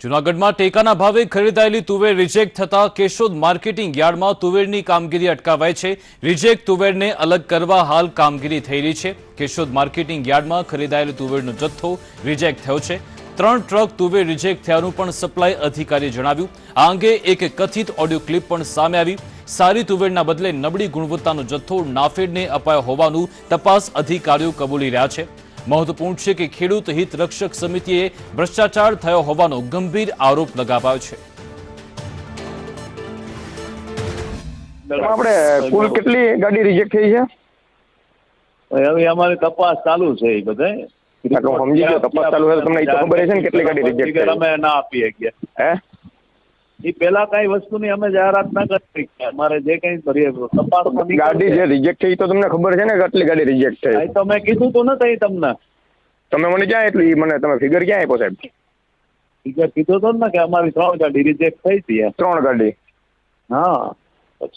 જૂનાગઢમાં ટેકાના ભાવે ખરીદાયેલી તુવેર રિજેક્ટ થતા કેશોદ માર્કેટિંગ યાર્ડમાં તુવેરની કામગીરી અટકાવાઈ છે। રિજેક્ટ તુવેરને અલગ કરવા હાલ કામગીરી થઈ રહી છે। કેશોદ માર્કેટિંગ યાર્ડમાં ખરીદાયેલી તુવેરનો જથ્થો રિજેક્ટ થયો છે। 3 ટ્રક તુવેર રિજેક્ટ થયાનું પણ સપ્લાય અધિકારીએ જણાવ્યું। આ અંગે એક કથિત ઓડિયો ક્લિપ પણ સામે આવી। સારી તુવેરના બદલે નબળી ગુણવત્તાનો જથ્થો નાફેડને અપાયો હોવાનું તપાસ અધિકારીઓ કબૂલી રહ્યા છે। મહત્વપૂર્ણ છે કે ખેડૂત હિત રક્ષક સમિતિએ ભ્રષ્ટાચાર થયો હોવાનો ગંભીર આરોપ લગાવ્યો છે। આપણે કુલ કેટલી ગાડી રિજેક્ટ થઈ છે? હવે અમારી તપાસ ચાલુ છે। એ બધા સમજી ગયો, તપાસ ચાલુ છે। તમને એ તો ખબર છે ને કેટલી ગાડી રિજેક્ટ થઈ? અમે ના આપી શકીએ। હે એ પેલા કઈ વસ્તુની અમે જાહેરાત ના કરી અમારે જે કઈ કરીએ તપાસ ગાડી જે રિજેક્ટ થઈ તો તમને ખબર છે ને કેટલી ગાડી રિજેક્ટ થઈ? તો મેં કીધું તો નથી તમને। તમે મને ક્યાં એટલી મને તમે ફિગર ક્યાં આપ્યો સાહેબ? ફિગર કીધું તો ને કે અમારી 3 ગાડી રિજેક્ટ થઈ હતી। 3 ગાડી? હા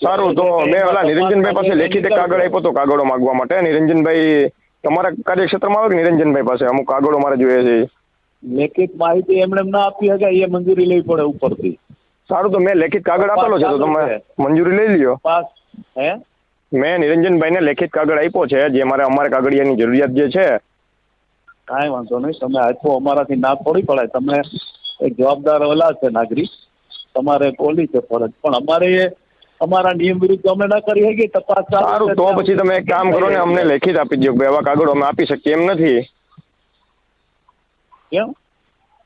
સારું, તો મેં ઓલા નિરંજનભાઈ પાસે લેખિત કાગળ આપ્યો તો કાગળો માંગવા માટે। નિરંજનભાઈ તમારા કાર્યક્ષેત્રમાં આવે કે નિરંજનભાઈ પાસે અમુક કાગળો મારે જોઈએ છે? લેખિત માહિતી એમણે ના આપી શકે, એ મંજૂરી લેવી પડે ઉપરથી। સારું, તો મેં લેખિત કાગળ આપેલો છે તો તમે મંજૂરી લઈ લ્યો। પાસ હે મેં નિરંજનભાઈને લેખિત કાગળ આપ્યો છે જે અમારે કાગળિયાની જરૂરિયાત જે છે। કાંઈ વાંધો નહીં, તમે આપ્યો અમારાથી ના થોડી પડાય। તમે એક જવાબદાર ઓલા છે નાગરિક, તમારે બોલી છે ફરજ, પણ અમારે અમારા નિયમ વિરુદ્ધ અમે ના કરી શકીએ તપાસ। સારું, તો પછી તમે એક કામ કરો ને અમને લેખિત આપી દો કે આવા કાગળો અમે આપી શકીએ એમ નથી। કેમ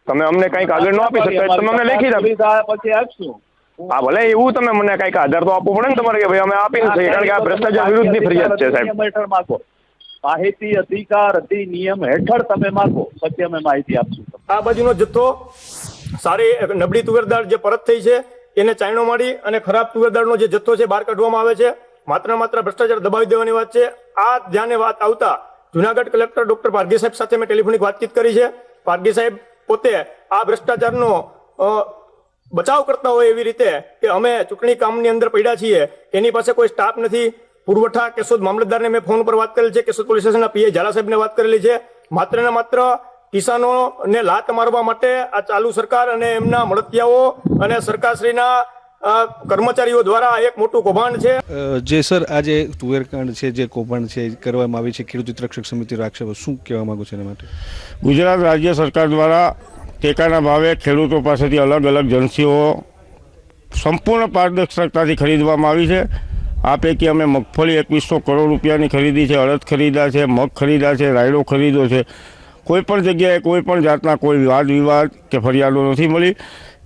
તમે અમને કઈક કાગળ ન આપી શકતા તમે અમને લેખિત આપી પછી આપશું। હા ભલે એવું તમે મને કઈક આધાર તો આપવો પડે ને તમારે કે ભાઈ અમે આપી નથી શકીએ, કારણ કે આ ભ્રષ્ટાચાર વિરુદ્ધની ફરિયાદ છે સાહેબ। હેઠળ માગો, માહિતી અધિકાર અધિનિયમ હેઠળ તમે માગો, પછી અમે માહિતી આપશું। આ બાજુનો જથ્થો સારી નબળી તુવેરદાળ જે પરત થઈ છે એને ચાયણો મારી અને ખરાબ તુવેરદાળનો જે જથ્થો છે બહાર કાઢવામાં આવે છે। માત્ર ભ્રષ્ટાચાર દબાવી દેવાની વાત છે। આ ધ્યાને વાત આવતા જૂનાગઢ કલેક્ટર ડોક્ટર પારઘી સાહેબ સાથે મેં ટેલિફોનિક વાતચીત કરી છે। પારઘી સાહેબ પોતે આ ભ્રષ્ટાચારનો બચાવ કરતા હોય એવી રીતે કે અમે ચૂંટણી કામની અંદર પડ્યા છીએ, એની પાસે કોઈ સ્ટાફ નથી। પુરવઠા કેશોદ મામલતદારને મેં ફોન પર વાત કરેલી છે, કેશોદ પોલીસ સ્ટેશનના પીએ ઝાલા સાહેબને વાત કરેલી છે। માત્ર ને માત્ર કિસાનોને લાત મારવા માટે આ ચાલુ સરકાર અને એમના મળતિયાઓ અને સરકારશ્રીના કર્મચારીઓ દ્વારા એક મોટું કૌભાંડ છે। જે સર આજે તુવેરકાંડ છે જે કૌભાંડ છે કરવામાં આવી છે, ખેડૂત રક્ષક સમિતિ આક્ષેપ શું કહેવા માંગુ છો એના માટે? ગુજરાત રાજ્ય સરકાર દ્વારા ટેકાના ભાવે ખેડૂતો પાસેથી અલગ અલગ એજન્સીઓ સંપૂર્ણ પારદર્શકતાથી ખરીદવામાં આવી છે। આ પૈકી અમે મગફળી 2100 કરોડ રૂપિયાની ખરીદી છે, અડદ ખરીદા છે, મગ ખરીદા છે, રાયડો ખરીદો છે। કોઈ પણ જગ્યાએ કોઈ પણ જાતના કોઈ વાદ વિવાદ કે ફરિયાદો નથી મળી।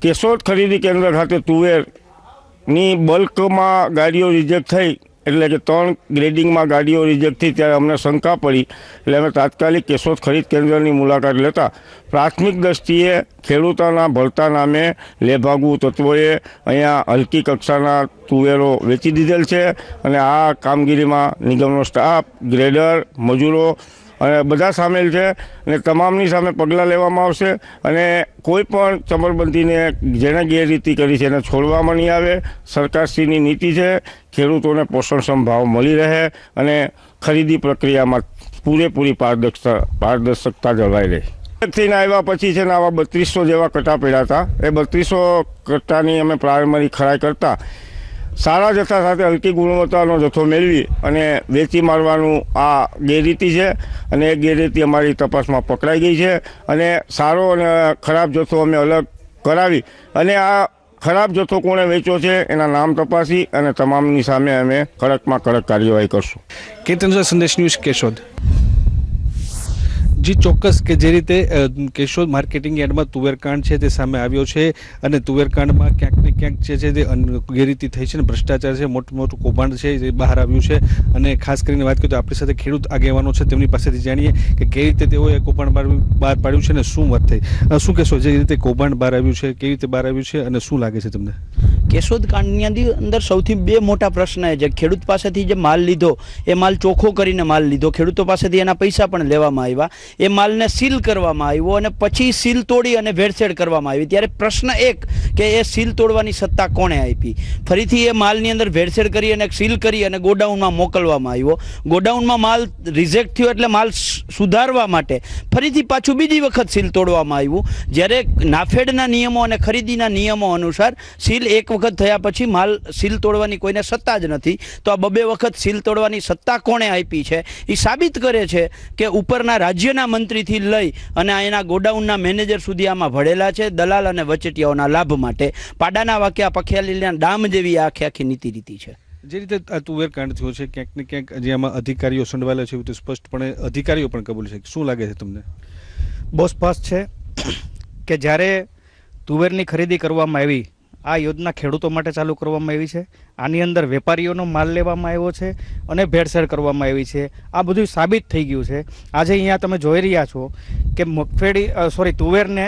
કેશોદ ખરીદી કેન્દ્ર ખાતે તુવેરની બલ્કમાં ગાડીઓ રિજેક્ટ થઈ, એટલે કે 3 ગ્રેડિંગમાં ગાડીઓ રિજેક્ટ થઈ ત્યારે અમને શંકા પડી, એટલે અમે તાત્કાલિક કેશોદ ખરીદ કેન્દ્રની મુલાકાત લેતા પ્રાથમિક દ્રષ્ટિએ ખેડૂતોના ભરતા નામે લેભાગુ તત્વોએ અહીંયા હલકી કક્ષાના તુવેરો વેચી દીધેલ છે અને આ કામગીરીમાં નિગમનો સ્ટાફ, ગ્રેડર, મજૂરો અને બધા સામેલ છે અને તમામની સામે પગલાં લેવામાં આવશે અને કોઈ પણ ચમરબંધીને જેણે ગેરરીતિ કરી છે એને છોડવામાં નહીં આવે। સરકારશ્રીની નીતિ છે ખેડૂતોને પોષણક્ષમ ભાવ મળી રહે અને ખરીદી પ્રક્રિયામાં પૂરેપૂરી પારદર્શકતા જળવાઈ રહે। થઈને આવ્યા પછી છે ને આવા 3200 જેવા કટા પડ્યા હતા। એ 3200 કટ્ટાની અમે પ્રાઇમરી ખરાઈ કરતા સારા જથ્થા સાથે હલકી ગુણવત્તાનો જથ્થો મેળવી અને વેચી મારવાનું આ ગેરરીતિ છે અને એ ગેરરીતિ અમારી તપાસમાં પકડાઈ ગઈ છે અને સારો અને ખરાબ જથ્થો અમે અલગ કરાવી અને આ ખરાબ જથ્થો કોણે વેચ્યો છે એના નામ તપાસી અને તમામની સામે અમે કડકમાં કડક કાર્યવાહી કરશું। કેતન સંદેશ ન્યૂઝ કેશોદ। જી ચોક્કસ કે જે રીતે કેશોદ માર્કેટિંગ યાર્ડમાં તુવેરકાંડ છે તે સામે આવ્યો છે અને તુવેરકાંડમાં ક્યાંક ને ક્યાંક જે છે તે ગેરરીતિ થઈ છે ને ભ્રષ્ટાચાર છે, મોટું કૌભાંડ છે જે બહાર આવ્યું છે। અને ખાસ કરીને વાત કરીએ તો આપણી સાથે ખેડૂત આગેવાનો છે, તેમની પાસેથી જાણીએ કે કેવી રીતે તેઓએ કૌભાંડ બહાર પાડ્યું છે અને શું વાત થઈ। શું કહેશો જે રીતે કૌભાંડ બહાર આવ્યું છે, કેવી રીતે બહાર આવ્યું છે અને શું લાગે છે તમને? કેશોદ કાંડની અંદર સૌથી 2 મોટા પ્રશ્ન છે। ખેડૂત પાસેથી જે માલ લીધો એ માલ ચોખ્ખો કરીને માલ લીધો, ખેડૂતો પાસેથી એના પૈસા પણ લેવામાં આવ્યા। એ માલને સીલ કરવામાં આવ્યો અને પછી સીલ તોડી અને ભેળસેળ કરવામાં આવી. ત્યારે પ્રશ્ન એક કે એ સીલ તોડવાની સત્તા કોણે આપી? ફરીથી એ માલની અંદર ભેળસેળ કરી અને સીલ કરી અને ગોડાઉનમાં મોકલવામાં આવ્યો. ગોડાઉનમાં માલ રિજેક્ટ થયો એટલે માલ સુધારવા માટે ફરીથી પાછું બીજી વખત સીલ તોડવામાં આવ્યું. જ્યારે નાફેડના નિયમો અને ખરીદીના નિયમો અનુસાર સીલ એક વખત થયા પછી માલ સીલ તોડવાની કોઈને સત્તા જ નથી. તો આ બબે વખત સીલ તોડવાની સત્તા કોણે આપી છે એ સાબિત કરે છે કે ઉપરના રાજ્યના મંત્રીથી લઈ અને એના ગોડાઉનના મેનેજર સુધી આમાં ભળેલા છે દલાલ અને વચેટિયાઓના લાભ માટે. પાડાના વાક્યા પખિયાલીના ડામ જેવી આખી આખી નીતિ રીતિ છે. જે રીતે આ તુવેર કાંડ થયો છે ક્યાંક ને ક્યાંક જે આમાં અધિકારીઓ સંડવાયેલા છે એવું તો સ્પષ્ટપણે અધિકારીઓ પણ કબૂલ છે. શું લાગે છે તમને? બહુ સ્પષ્ટ છે કે જ્યારે તુવેરની ખરીદી કરવામાં આવી, આ યોજના ખેડૂતો માટે ચાલુ કરવામાં આવી છે. આની અંદર વેપારીઓનો માલ લેવામાં આવ્યો છે અને ભેળસેળ કરવામાં આવી છે. આ બધું સાબિત થઈ ગયું છે. આજે અહીંયા તમે જોઈ રહ્યા છો કે તુવેરને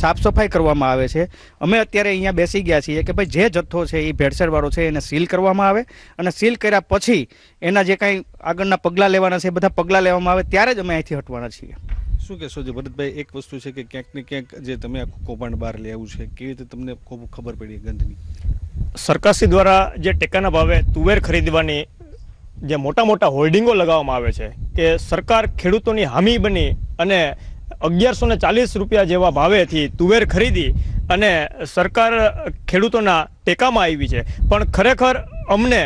સાફ સફાઈ કરવામાં આવે છે. અમે અત્યારે અહીંયા બેસી ગયા છીએ કે ભાઈ જે જથ્થો છે એ ભેળસેળવાળો છે એને સીલ કરવામાં આવે અને સીલ કર્યા પછી એના જે કાંઈ આગળના પગલાં લેવાના છે એ બધા પગલાં લેવામાં આવે ત્યારે જ અમે અહીંથી હટવાના છીએ. શું કહેશો છો ભરતભાઈ? એક વસ્તુ છે કે ક્યાંક ને ક્યાંક જે તમે આખું કૌભાંડ બહાર લઈ આવ્યું છે, કેવી રીતે તમને ખૂબ ખબર પડી ગંધની? સરકારશ્રી દ્વારા જે ટેકાના ભાવે તુવેર ખરીદવાની જે મોટા મોટા હોર્ડિંગો લગાવવામાં આવે છે કે સરકાર ખેડૂતોની હામી બની અને 1140 રૂપિયા જેવા ભાવેથી તુવેર ખરીદી અને સરકાર ખેડૂતોના ટેકામાં આવી છે. પણ ખરેખર અમને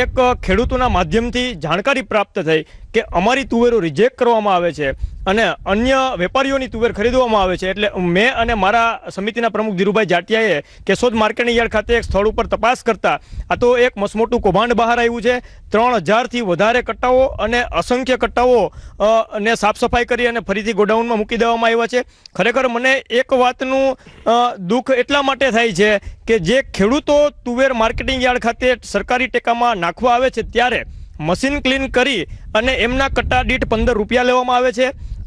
એક ખેડૂતોના માધ્યમથી જાણકારી પ્રાપ્ત થઈ કે અમારી તુવેરો રિજેક્ટ કરવામાં આવે છે અને અન્ય વેપારીઓની તુવેર ખરીદવામાં આવે છે. એટલે મેં અને મારા સમિતિના પ્રમુખ ધીરુભાઈ જાટિયાએ કેશોદ માર્કેટિંગ યાર્ડ ખાતે એક સ્થળ ઉપર તપાસ કરતા આ તો એક મસમોટું કૌભાંડ બહાર આવ્યું છે. 3000થી વધારે કટ્ટાઓ અને અસંખ્ય કટ્ટાઓ ને સાફ સફાઈ કરી અને ફરીથી ગોડાઉનમાં મૂકી દેવામાં આવ્યા છે. ખરેખર મને એક વાતનું દુઃખ એટલા માટે થાય છે કે જે ખેડૂતો તુવેર માર્કેટિંગ યાર્ડ ખાતે સરકારી ટેકામાં નાખવા આવે છે ત્યારે મશીન ક્લીન કરી અને એમના કટ્ટા દીઠ 15 રૂપિયા લેવામાં આવે છે.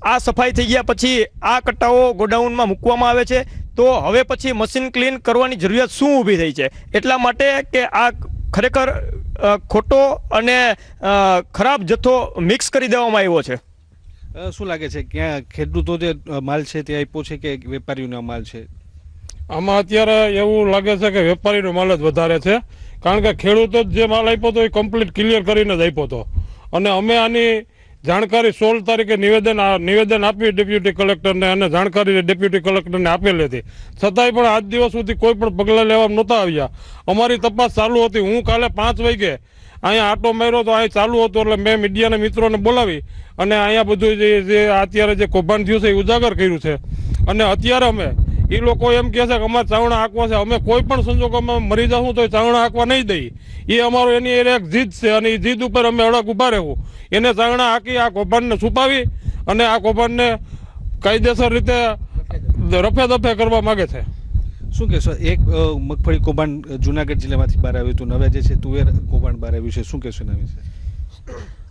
આ સફાઈ થઈ ગયા પછી આ કટ્ટાઓ ગોડાઉનમાં મૂકવામાં આવે છે. તો હવે પછી મશીન ક્લીન કરવાની જરૂરિયાત શું ઊભી થઈ છે? એટલા માટે કે આ ખરેખર ખોટો અને ખરાબ જથ્થો મિક્સ કરી દેવામાં આવ્યો છે. શું લાગે છે ક્યાં ખેડૂતો જે માલ છે તે આપ્યો છે કે વેપારીઓનો માલ છે? આમાં અત્યારે એવું લાગે છે કે વેપારીનો માલ જ વધારે છે. કારણ કે ખેડૂતો જે માલ આપ્યો હતો એ કમ્પ્લીટ ક્લિયર કરીને જ આપ્યો હતો અને અમે આની જાણકારી 16 તારીખે નિવેદન આપી ડેપ્યુટી કલેક્ટરને અને જાણકારી ડેપ્યુટી કલેક્ટરને આપેલી હતી. છતાંય પણ આજ દિવસ સુધી કોઈ પણ પગલાં લેવામાં નહોતા આવ્યા. અમારી તપાસ ચાલુ હતી. હું કાલે 5 વાગે અહીંયા આટો માર્યો તો અહીં ચાલુ હતો એટલે મેં મીડિયાના મિત્રોને બોલાવી અને અહીંયા બધું જે અત્યારે જે કૌભાંડ થયું છે એ ઉજાગર કર્યું છે. અને અત્યારે અમે એ લોકો એમ કહે છે કે અમારે ચાવણા હાંકવા છે. અમે કોઈ પણ સંજોગોમાં મરી જશું તો ચાવણા હાંકવા નહીં દઈએ. એ અમારો એની એક જીદ છે અને એ જીદ ઉપર અમે અડગ ઊભા રહેવું. એને ચાવણા હાંકી આ કૌભાંડને છુપાવી અને આ કૌભાંડને કાયદેસર રીતે રફે દફે કરવા માગે છે. શું કહેશો? એક મગફળી કૌભાંડ જુનાગઢ જિલ્લામાંથી બહાર આવ્યું હતું, હવે જે છે તુવેર કૌભાંડ બહાર આવ્યું છે, શું કહેશો એના વિશે?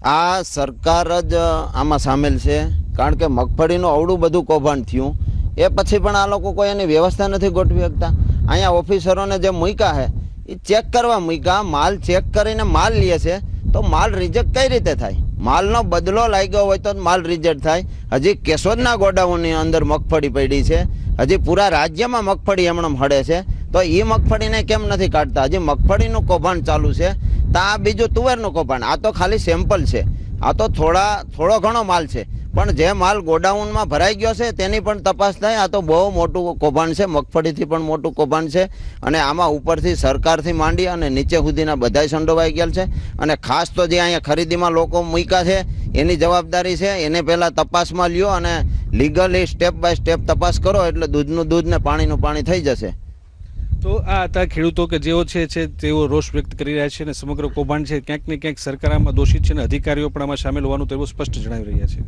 આ સરકાર જ આમાં સામેલ છે. કારણ કે મગફળીનું અવળું બધું કૌભાંડ થયું એ પછી પણ આ લોકો કોઈ એની વ્યવસ્થા નથી ગોઠવી શકતા. અહીંયા ઓફિસરોને જે મૂક્યા છે એ ચેક કરવા મૂક્યા. માલ ચેક કરીને માલ લે છે તો માલ રિજેક્ટ કઈ રીતે થાય? માલનો બદલો લાગ્યો હોય તો માલ રિજેક્ટ થાય. હજી કેશોદના ગોડાઉનની અંદર મગફળી પડી છે. હજી પૂરા રાજ્યમાં મગફળી એમણે હળે છે તો એ મગફળીને કેમ નથી કાઢતા? હજી મગફળીનું કૌભાંડ ચાલુ છે તો આ બીજું તુવેરનું કૌભાંડ. આ તો ખાલી સેમ્પલ છે. આ તો થોડો ઘણો માલ છે પણ જે માલ ગોડાઉનમાં ભરાઈ ગયો છે તેની પણ તપાસ થાય. આ તો બહુ મોટું કૌભાંડ છે. મગફળીથી પણ મોટું કૌભાંડ છે અને આમાં ઉપરથી સરકારથી માંડી અને નીચે સુધીના બધાય સંડોવાઈ ગયા છે. અને ખાસ તો જે અહીંયા ખરીદીમાં લોકો મૂક્યા છે એની જવાબદારી છે. એને પહેલાં તપાસમાં લ્યો અને લીગલી સ્ટેપ બાય સ્ટેપ તપાસ કરો એટલે દૂધનું દૂધ ને પાણીનું પાણી થઈ જશે. તો આ હતા ખેડૂતો કે જેઓ છે તેઓ રોષ વ્યક્ત કરી રહ્યા છે અને સમગ્ર કૌભાંડ છે ક્યાંક ને ક્યાંક સરકાર આમાં દોષિત છે અને અધિકારીઓ પણ આમાં સામેલ હોવાનું તેઓ સ્પષ્ટ જણાવી રહ્યા છે.